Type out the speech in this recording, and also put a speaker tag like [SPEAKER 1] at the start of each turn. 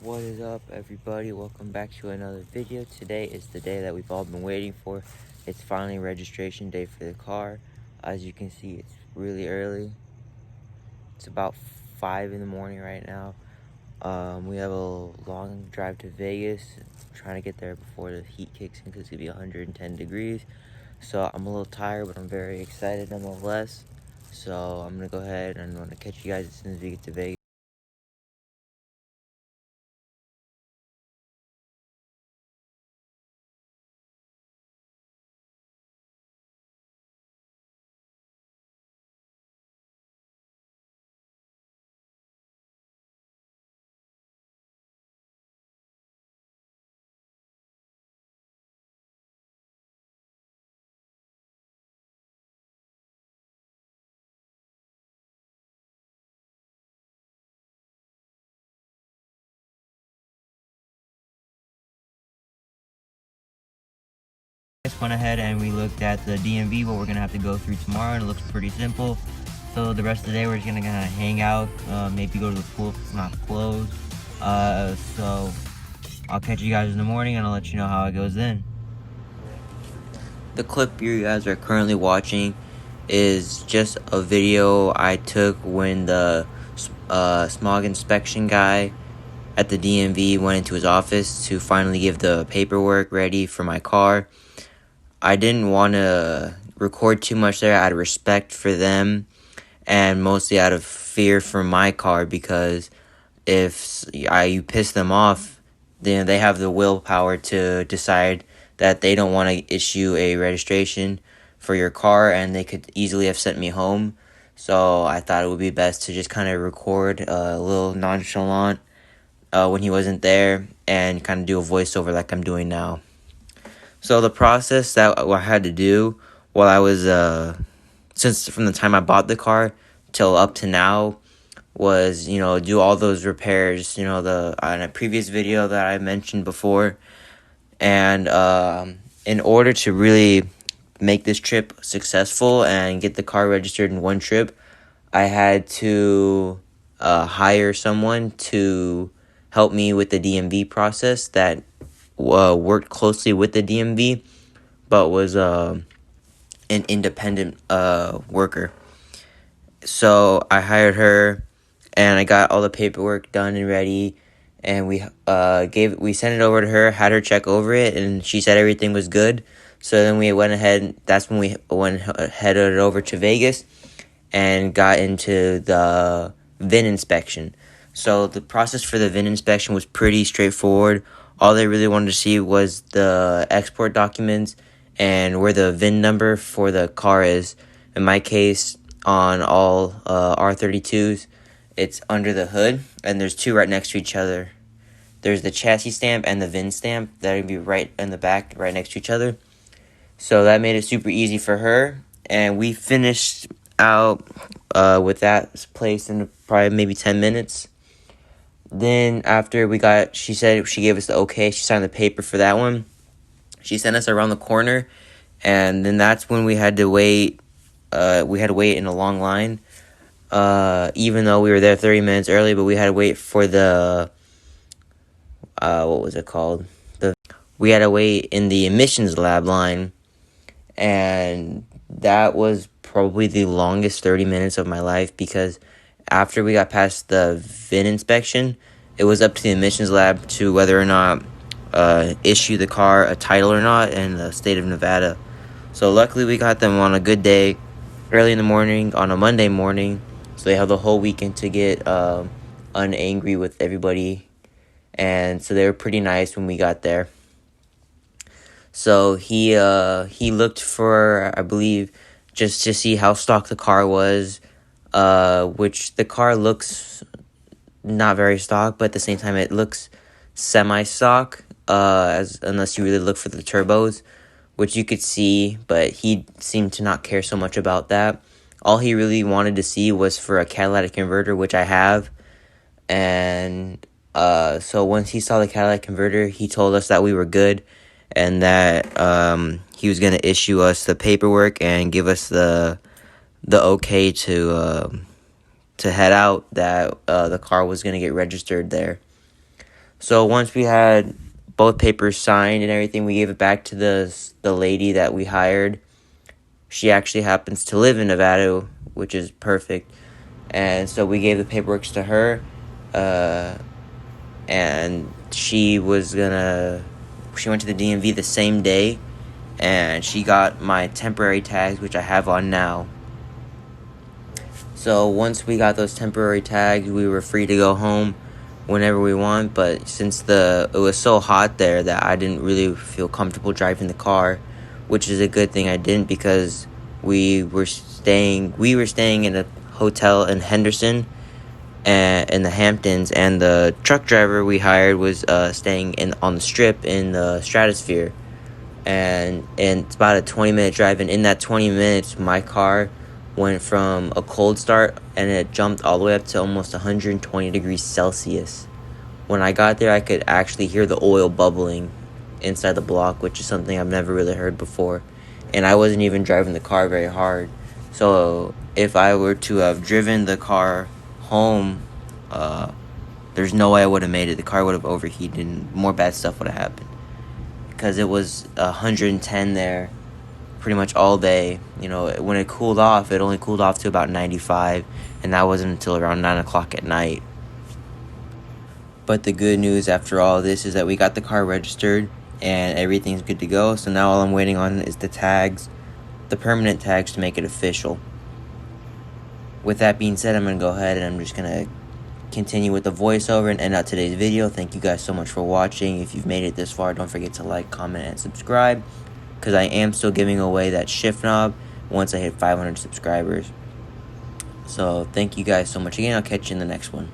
[SPEAKER 1] What is up, everybody? Welcome back to another video. Today is the day that we've all been waiting for. It's finally registration day for the car. As you can see, it's really early. It's about 5 in the morning right now. We have a long drive to Vegas. I'm trying to get there before the heat kicks in because it's gonna be 110 degrees. So I'm a little tired, but I'm very excited nonetheless. So I'm gonna go ahead and I'm gonna catch you guys as soon as we get to Vegas. Went ahead and we looked at the DMV, what we're gonna have to go through tomorrow, and it looks pretty simple. So the rest of the day we're just gonna hang out, maybe go to the pool if it's not closed. So I'll catch you guys in the morning and I'll let you know how it goes then. The clip you guys are currently watching is just a video I took when the smog inspection guy at the DMV went into his office to finally give the paperwork ready for my car. I didn't want to record too much there out of respect for them and mostly out of fear for my car, because if you piss them off, then they have the willpower to decide that they don't want to issue a registration for your car, and they could easily have sent me home. So I thought it would be best to just kind of record a little nonchalant when he wasn't there and kind of do a voiceover like I'm doing now. So the process that I had to do while I was, since from the time I bought the car till up to now, was, do all those repairs, on a previous video that I mentioned before. And in order to really make this trip successful and get the car registered in one trip, I had to hire someone to help me with the DMV process that worked closely with the DMV, but was an independent worker. So I hired her, and I got all the paperwork done and ready, and we sent it over to her, had her check over it, and she said everything was good. So then we went ahead. That's when we headed over to Vegas and got into the VIN inspection. So the process for the VIN inspection was pretty straightforward. All they really wanted to see was the export documents and where the VIN number for the car is. In my case, on all R32s, it's under the hood, and there's two right next to each other. There's the chassis stamp and the VIN stamp that would be right in the back, right next to each other. So that made it super easy for her, and we finished out with that place in probably maybe 10 minutes. Then after she said she gave us the okay, she signed the paper for that one. She sent us around the corner, and then that's when we had to wait. We had to wait in a long line, even though we were there 30 minutes early, but we had to wait for the, what was it called? We had to wait in the emissions lab line, and that was probably the longest 30 minutes of my life, because after we got past the VIN inspection, it was up to the emissions lab to whether or not issue the car a title or not in the state of Nevada. So luckily we got them on a good day, early in the morning, on a Monday morning, so they have the whole weekend to get unangry with everybody, and so they were pretty nice when we got there. So he looked for, I believe, just to see how stock the car was, which the car looks not very stock, but at the same time it looks semi-stock, unless you really look for the turbos, which you could see, but he seemed to not care so much about that. All he really wanted to see was for a catalytic converter, which I have, and so once he saw the catalytic converter, he told us that we were good, and that he was going to issue us the paperwork and give us the okay to head out, that the car was going to get registered there. So once we had both papers signed and everything, we gave it back to the lady that we hired. She actually happens to live in Nevada, which is perfect. And so we gave the paperwork to her, and she went to the DMV the same day, and she got my temporary tags, which I have on now. So once we got those temporary tags, we were free to go home whenever we want. But since it was so hot there that I didn't really feel comfortable driving the car, which is a good thing I didn't, because we were staying in a hotel in Henderson and in the Hamptons, and the truck driver we hired was staying on the strip in the Stratosphere. And it's about a 20-minute drive, and in that 20 minutes my car went from a cold start and it jumped all the way up to almost 120 degrees Celsius. When I got there, I could actually hear the oil bubbling inside the block, which is something I've never really heard before. And I wasn't even driving the car very hard. So if I were to have driven the car home, there's no way I would have made it. The car would have overheated and more bad stuff would have happened. Because it was 110 there pretty much all day. You know, when it cooled off, it only cooled off to about 95, and that wasn't until around 9 o'clock at night. But the good news after all this is that we got the car registered and everything's good to go. So now all I'm waiting on is the tags, the permanent tags, to make it official. With that being said, I'm going to go ahead and I'm just going to continue with the voiceover and end out today's video. Thank you guys so much for watching. If you've made it this far, don't forget to like, comment, and subscribe, because I am still giving away that shift knob once I hit 500 subscribers. So thank you guys so much again. I'll catch you in the next one.